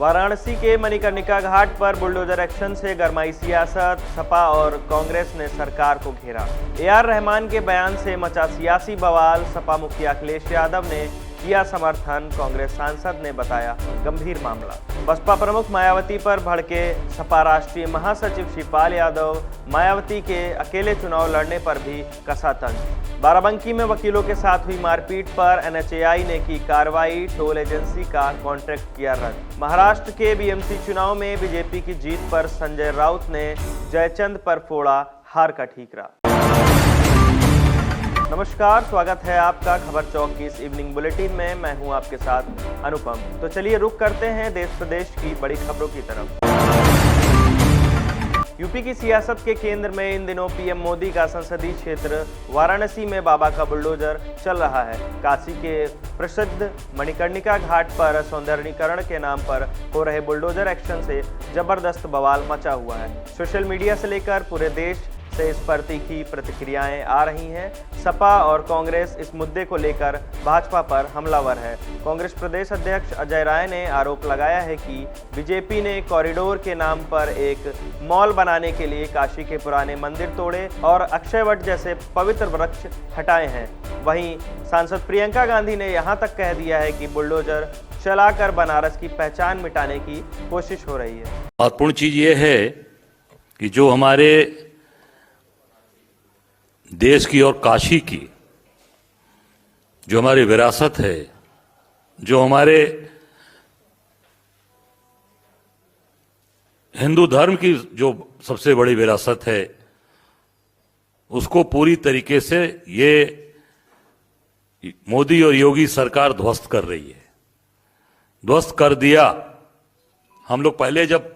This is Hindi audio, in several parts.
वाराणसी के मणिकर्णिका घाट पर बुलडोजर एक्शन से गरमाई सियासत, सपा और कांग्रेस ने सरकार को घेरा। AR रहमान के बयान से मचा सियासी बवाल, सपा मुखिया अखिलेश यादव ने किया समर्थन, कांग्रेस सांसद ने बताया गंभीर मामला। बसपा प्रमुख मायावती पर भड़के सपा राष्ट्रीय महासचिव शिवपाल यादव, मायावती के अकेले चुनाव लड़ने पर भी कसा तंज। बाराबंकी में वकीलों के साथ हुई मारपीट पर NHAI ने की कार्रवाई, टोल एजेंसी का कॉन्ट्रैक्ट किया रद्द। महाराष्ट्र के BMC चुनाव में बीजेपी की जीत पर संजय राउत ने जयचंद पर फोड़ा हार का ठीकरा। नमस्कार, स्वागत है आपका खबर चौक की इस इवनिंग बुलेटिन में। मैं हूं आपके साथ अनुपम। तो चलिए रुक करते हैं देश प्रदेश की बड़ी खबरों की तरफ। यूपी की सियासत के केंद्र में इन दिनों PM मोदी का संसदीय क्षेत्र वाराणसी में बाबा का बुलडोजर चल रहा है। काशी के प्रसिद्ध मणिकर्णिका घाट पर सौंदर्यीकरण के नाम पर हो रहे बुलडोजर एक्शन से जबरदस्त बवाल मचा हुआ है। सोशल मीडिया से लेकर पूरे देश से इस पर तीखी प्रतिक्रियाएं आ रही हैं। सपा और कांग्रेस इस मुद्दे को लेकर भाजपा पर हमलावर है। कांग्रेस प्रदेश अध्यक्ष अजय राय ने आरोप लगाया है कि बीजेपी ने कॉरिडोर के नाम पर एक मॉल बनाने के लिए काशी के पुराने मंदिर तोड़े और अक्षयवट जैसे पवित्र वृक्ष हटाए हैं। वहीं सांसद प्रियंका गांधी ने यहां तक कह दिया है कि बुलडोजर चलाकर बनारस की पहचान मिटाने की कोशिश हो रही है। महत्वपूर्ण चीज ये है कि जो हमारे देश की और काशी की जो हमारी विरासत है, जो हमारे हिंदू धर्म की जो सबसे बड़ी विरासत है, उसको पूरी तरीके से ये मोदी और योगी सरकार ध्वस्त कर रही है। ध्वस्त कर दिया। हम लोग पहले जब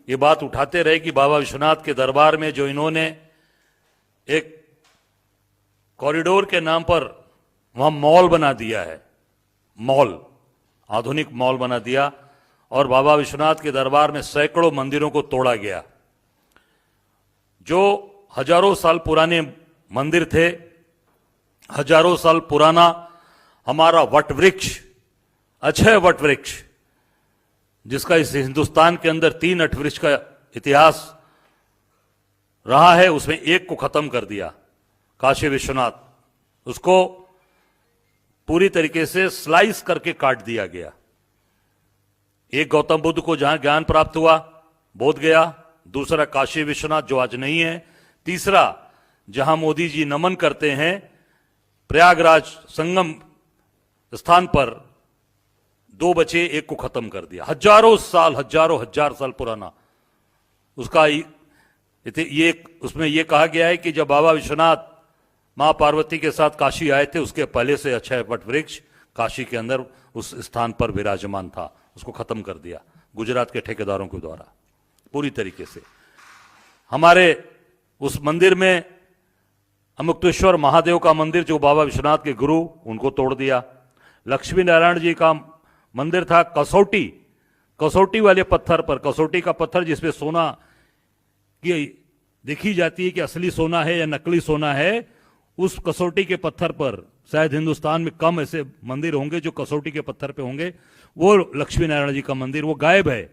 ये बात उठाते रहे कि बाबा विश्वनाथ के दरबार में जो इन्होंने एक कॉरिडोर के नाम पर वहां मॉल बना दिया है, मॉल, आधुनिक मॉल बना दिया, और बाबा विश्वनाथ के दरबार में सैकड़ों मंदिरों को तोड़ा गया। जो हजारों साल पुराने मंदिर थे, हजारों साल पुराना हमारा वट वृक्ष, अक्षय वट वृक्ष, जिसका इस हिंदुस्तान के अंदर 3 वट वृक्ष का इतिहास रहा है, उसमें एक को खत्म कर दिया, काशी विश्वनाथ। उसको पूरी तरीके से स्लाइस करके काट दिया गया। एक गौतम बुद्ध को जहां ज्ञान प्राप्त हुआ, बोध गया। दूसरा काशी विश्वनाथ जो आज नहीं है। तीसरा जहां मोदी जी नमन करते हैं, प्रयागराज संगम स्थान पर 2 बचे, एक को खत्म कर दिया। हजारों हजार साल पुराना उसका ये उसमें यह कहा गया है कि जब बाबा विश्वनाथ मां पार्वती के साथ काशी आए थे, उसके पहले से अक्षय वट वृक्ष काशी के अंदर उस स्थान पर विराजमान था। उसको खत्म कर दिया गुजरात के ठेकेदारों के द्वारा पूरी तरीके से। हमारे उस मंदिर में अमुक्तेश्वर महादेव का मंदिर, जो बाबा विश्वनाथ के गुरु, उनको तोड़ दिया। लक्ष्मी नारायण जी का मंदिर था कसौटी वाले पत्थर पर, कसौटी का पत्थर जिसमें सोना की देखी जाती है कि असली सोना है या नकली सोना है, उस कसौटी के पत्थर पर शायद हिंदुस्तान में कम ऐसे मंदिर होंगे जो कसौटी के पत्थर पे होंगे। वो लक्ष्मी नारायण जी का मंदिर, वो गायब है।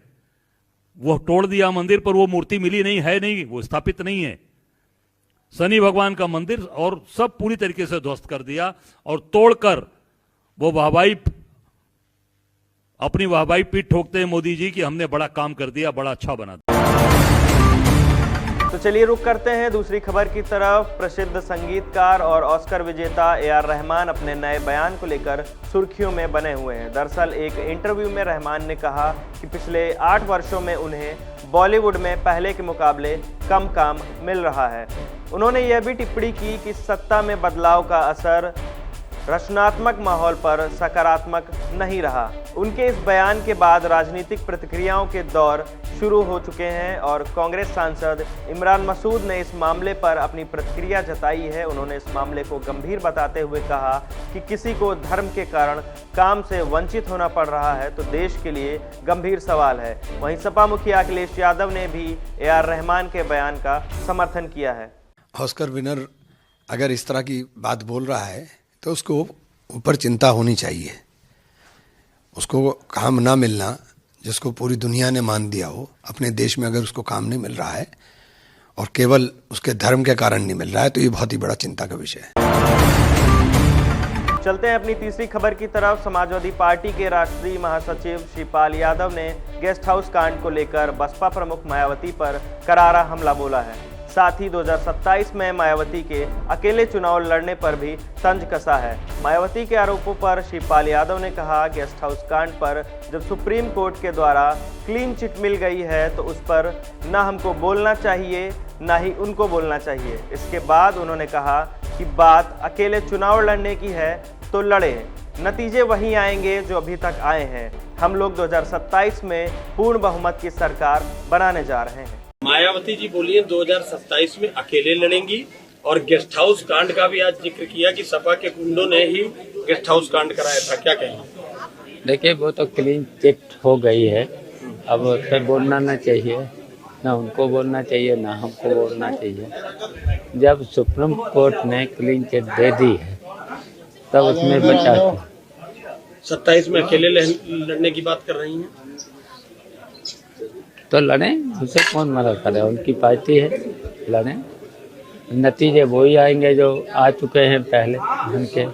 वो तोड़ दिया मंदिर, पर वो मूर्ति मिली नहीं है, नहीं, वो स्थापित नहीं है। शनि भगवान का मंदिर और सब पूरी तरीके से ध्वस्त कर दिया और तोड़कर वो अपनी वाहवाही पीठ ठोकते हैं मोदी जी की हमने बड़ा काम कर दिया, बड़ा अच्छा बना दिया। तो चलिए रुक करते हैं दूसरी खबर की तरफ। प्रसिद्ध संगीतकार और ऑस्कर विजेता AR रहमान अपने नए बयान को लेकर सुर्खियों में बने हुए हैं। दरअसल एक इंटरव्यू में रहमान ने कहा कि पिछले 8 वर्षों में उन्हें बॉलीवुड में पहले के मुकाबले कम काम मिल रहा है। उन्होंने यह भी टिप्पणी की कि सत्ता में बदलाव का असर रचनात्मक माहौल पर सकारात्मक नहीं रहा। उनके इस बयान के बाद राजनीतिक प्रतिक्रियाओं के दौर शुरू हो चुके हैं और कांग्रेस सांसद इमरान मसूद ने इस मामले पर अपनी प्रतिक्रिया जताई है। उन्होंने इस मामले को गंभीर बताते हुए कहा कि किसी को धर्म के कारण काम से वंचित होना पड़ रहा है तो देश के लिए गंभीर सवाल है। वहीं सपा मुखिया अखिलेश यादव ने भी AR रहमान के बयान का समर्थन किया है। ऑस्कर विनर अगर इस तरह की बात बोल रहा है तो उसको ऊपर चिंता होनी चाहिए। उसको काम ना मिलना जिसको पूरी दुनिया ने मान दिया हो, अपने देश में अगर उसको काम नहीं मिल रहा है और केवल उसके धर्म के कारण नहीं मिल रहा है, तो ये बहुत ही बड़ा चिंता का विषय है। चलते हैं अपनी तीसरी खबर की तरफ। समाजवादी पार्टी के राष्ट्रीय महासचिव शिवपाल यादव ने गेस्ट हाउस कांड को लेकर बसपा प्रमुख मायावती पर करारा हमला बोला है। साथ ही 2027 में मायावती के अकेले चुनाव लड़ने पर भी तंज कसा है। मायावती के आरोपों पर शिवपाल यादव ने कहा, गेस्ट हाउस कांड पर जब सुप्रीम कोर्ट के द्वारा क्लीन चिट मिल गई है तो उस पर न हमको बोलना चाहिए न ही उनको बोलना चाहिए। इसके बाद उन्होंने कहा कि बात अकेले चुनाव लड़ने की है तो लड़े, नतीजे वही आएंगे जो अभी तक आए हैं। हम लोग 2027 में पूर्ण बहुमत की सरकार बनाने जा रहे हैं। मायावती जी बोली है 2027 में अकेले लड़ेंगी, और गेस्ट हाउस कांड का भी आज जिक्र किया कि सपा के गुंडों ने ही गेस्ट हाउस कांड कराया था। क्या कहेंगे? देखिए, वो तो क्लीन चिट हो गई है, अब उस पर बोलना ना चाहिए, ना उनको बोलना चाहिए ना हमको बोलना चाहिए। जब सुप्रीम कोर्ट ने क्लीन चिट दे दी है तब उसमें बचा 27 में अकेले लड़ने की बात कर रही हैं, तो लड़ें, उसे कौन मना करे, उनकी पार्टी है, लड़ें, नतीजे वही आएंगे जो आ चुके हैं पहले उनके।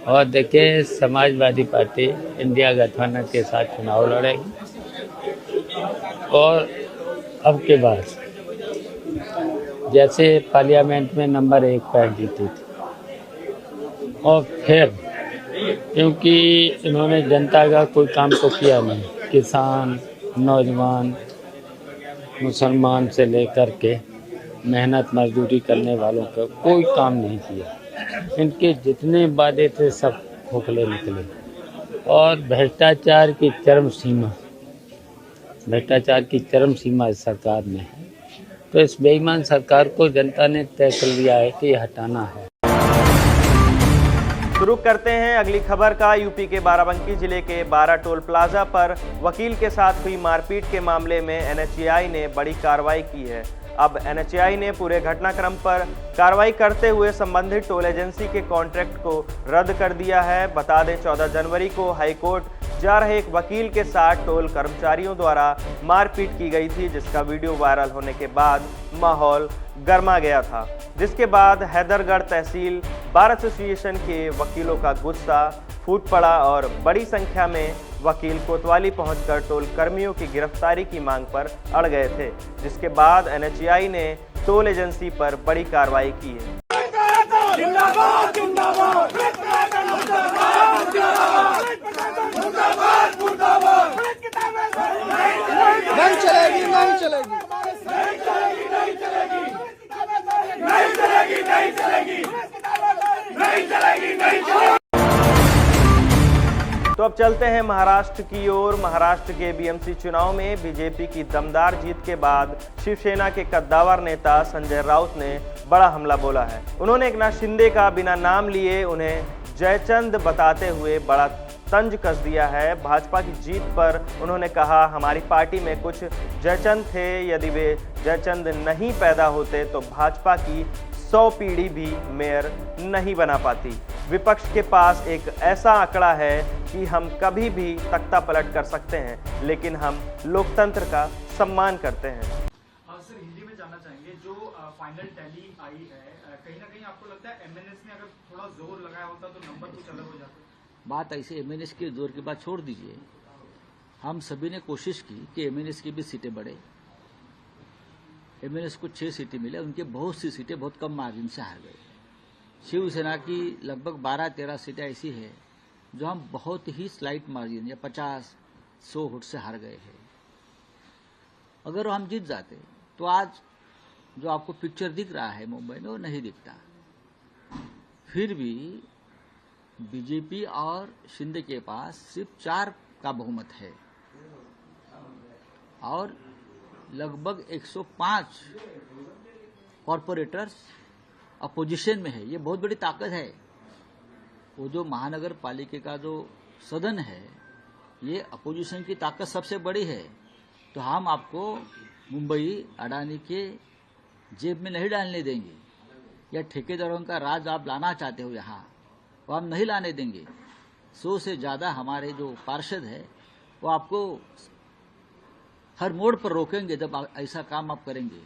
और देखिए, समाजवादी पार्टी इंडिया गठबंधन के साथ चुनाव लड़ेगी और अब के बाद जैसे पार्लियामेंट में नंबर 1 पर जीती थी, और फिर क्योंकि इन्होंने जनता का कोई काम तो किया नहीं, किसान, नौजवान, मुसलमान से लेकर के मेहनत मजदूरी करने वालों का कोई काम नहीं किया। इनके जितने वादे थे सब खोखले निकले, और भ्रष्टाचार की चरम सीमा इस सरकार में है। तो इस बेईमान सरकार को जनता ने तय कर लिया है कि ये हटाना है। शुरू करते हैं अगली खबर का। यूपी के बाराबंकी जिले के बारा टोल प्लाजा पर वकील के साथ हुई मारपीट के मामले में एनएचएआई ने बड़ी कार्रवाई की है। अब एनएचएआई ने पूरे घटनाक्रम पर कार्रवाई करते हुए संबंधित टोल एजेंसी के कॉन्ट्रैक्ट को रद्द कर दिया है। बता दें, 14 जनवरी को हाईकोर्ट जा रहे एक वकील के साथ टोल कर्मचारियों द्वारा मारपीट की गई थी, जिसका वीडियो वायरल होने के बाद माहौल गर्मा गया था, जिसके बाद हैदरगढ़ तहसील बार एसोसिएशन के वकीलों का गुस्सा फूट पड़ा और बड़ी संख्या में वकील कोतवाली पहुंचकर टोल कर्मियों की गिरफ्तारी की मांग पर अड़ गए थे, जिसके बाद एनएचएआई ने टोल एजेंसी पर बड़ी कार्रवाई की है। नहीं चलेगी, नहीं चलेगी, नहीं चलेगी, नहीं चलेगी, नहीं चलेगी, नहीं चलेगी। तो अब चलते हैं महाराष्ट्र की ओर। महाराष्ट्र के बीएमसी चुनाव में बीजेपी की दमदार जीत के बाद शिवसेना के कद्दावर नेता संजय राउत ने बड़ा हमला बोला है। उन्होंने एकनाथ शिंदे का बिना नाम लिए उन्हें जयचंद बताते हुए बड़ा तंज कस दिया है। भाजपा की जीत पर उन्होंने कहा, हमारी पार्टी में कुछ जयचंद थे, यदि वे जयचंद नहीं पैदा होते तो भाजपा की 100 पीढ़ी भी मेयर नहीं बना पाती। विपक्ष के पास एक ऐसा आंकड़ा है कि हम कभी भी तख्ता पलट कर सकते हैं, लेकिन हम लोकतंत्र का सम्मान करते हैं। सर, हिंदी में जानना चाहेंगे, जो फाइनल टैली आई है, कहीं ना कहीं आपको लगता है एमएनएस ने अगर थोड़ा जोर लगाया होता तो नंबर कुछ अलग हो जाता? बात ऐसे एमएनएस के जोर की बात छोड़ दीजिए। हम सभी ने कोशिश की कि एमएनएस की भी सीटें बढ़े। एमएनएस को 6 सीटें मिले, उनके बहुत सी सीटें बहुत कम मार्जिन से हार गए। शिवसेना की लगभग 12-13 सीटें ऐसी है जो हम बहुत ही स्लाइट मार्जिन या 50-100 वोट से हार गए हैं। अगर हम जीत जाते तो आज जो आपको पिक्चर दिख रहा है मुंबई में वो नहीं दिखता। फिर भी बीजेपी और शिंदे के पास सिर्फ 4 का बहुमत है और लगभग 105 कॉरपोरेटर्स अपोजिशन में है। ये बहुत बड़ी ताकत है। वो जो महानगर पालिका का जो सदन है, ये अपोजिशन की ताकत सबसे बड़ी है। तो हम आपको मुंबई अडानी के जेब में नहीं डालने देंगे, या ठेकेदारों का राज आप लाना चाहते हो यहाँ, वो हम नहीं लाने देंगे। 100 से ज़्यादा हमारे जो पार्षद है वो आपको हर मोड़ पर रोकेंगे जब ऐसा काम आप करेंगे।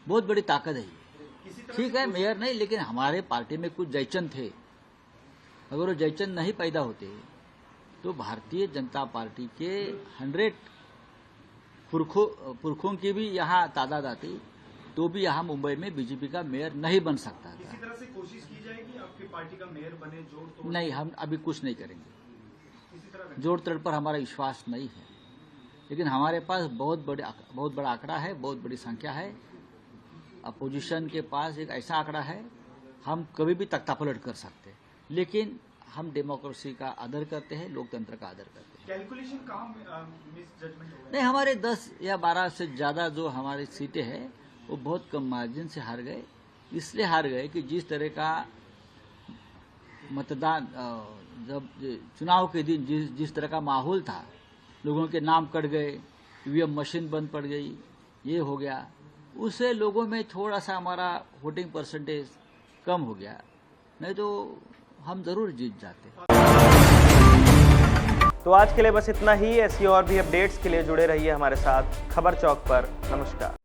बहुत बड़ी ताकत है ये। ठीक है, मेयर नहीं, लेकिन हमारे पार्टी में कुछ जयचंद थे। अगर वो जयचंद नहीं पैदा होते तो भारतीय जनता पार्टी के 100 पुरखों की भी यहाँ तादाद आती, तो भी यहाँ मुंबई में बीजेपी का मेयर नहीं बन सकता था। इसी तरह से कोशिश की जाएगी आपकी पार्टी का मेयर बने, जोड़ तोड़? नहीं, हम अभी कुछ नहीं करेंगे। इसी तरह जोड़ तोड़ पर हमारा विश्वास नहीं है, लेकिन हमारे पास बहुत बड़ा आंकड़ा है, बहुत बड़ी संख्या है। अपोजिशन के पास एक ऐसा आंकड़ा है, हम कभी भी तख्तापलट कर सकते हैं, लेकिन हम डेमोक्रेसी का आदर करते हैं, लोकतंत्र का आदर करते हैं। कैलकुलेशन कहाँ मिस जजमेंट हो गया? नहीं, हमारे 10 या 12 से ज्यादा जो हमारी सीटें हैं वो बहुत कम मार्जिन से हार गए। इसलिए हार गए कि जिस तरह का मतदान जब चुनाव के दिन जिस तरह का माहौल था, लोगों के नाम कट गए, ईवीएम मशीन बंद पड़ गई, ये हो गया, उससे लोगों में थोड़ा सा हमारा वोटिंग परसेंटेज कम हो गया, नहीं तो हम जरूर जीत जाते। तो आज के लिए बस इतना ही। ऐसी और भी अपडेट्स के लिए जुड़े रहिए हमारे साथ खबर चौक पर। नमस्कार।